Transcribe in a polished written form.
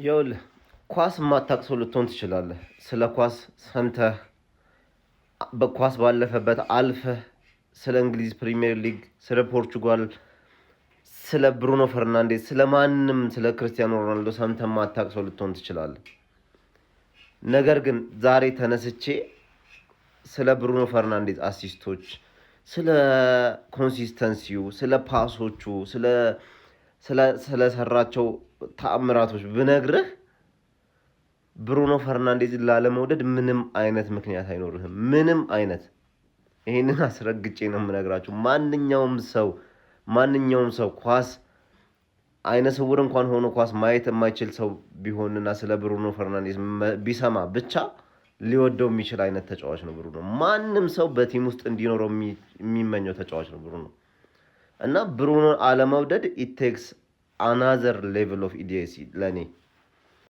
ይኸውልህ ኳስ የማታውቅ ሰው ልትሆን ትችላለህ። ስለ ኳስ ሰምተህ በኳስ ባለፈበት አልፈህ ስለ እንግሊዝ ፕሪሚየር ሊግ፣ ስለ ፖርቹጋል፣ ስለ ብሩኖ ፈርናንዴዝ፣ ስለ ማንም ስለ ክርስቲያኖ ሮናልዶ ሰምተህ የማታውቅ ሰው ልትሆን ትችላለህ። ነገር ግን ዛሬ ተነስቼ ስለ ብሩኖ ፈርናንዴዝ አሲስቶች፣ ስለ ኮንሲስተንሲው፣ ስለ ፓሶቹ፣ ስለሰራቸው ተአምራቶች ብነግርህ ብሩኖ ፈርናንዴዝን ላለመውደድ ምንም አይነት ምክንያት አይኖርህም። ምንም አይነት ይሄንን አስረግጬ ነው የምነግራችሁ። ማንኛውም ሰው ኳስ አይነ ስውር እንኳን ሆኖ ኳስ ማየት የማይችል ሰው ቢሆንና ስለ ብሩኖ ፈርናንዴዝ ቢሰማ ብቻ ሊወደው የሚችል አይነት ተጫዋች ነው ብሩኖ። ማንም ሰው በቲም ውስጥ እንዲኖረው የሚመኘው ተጫዋች ነው ብሩኖ እና ብሩኖ አለመውደድ ኢት ቴክስ አናዘር ሌቭል ኦፍ ኢዲሲ ለኔ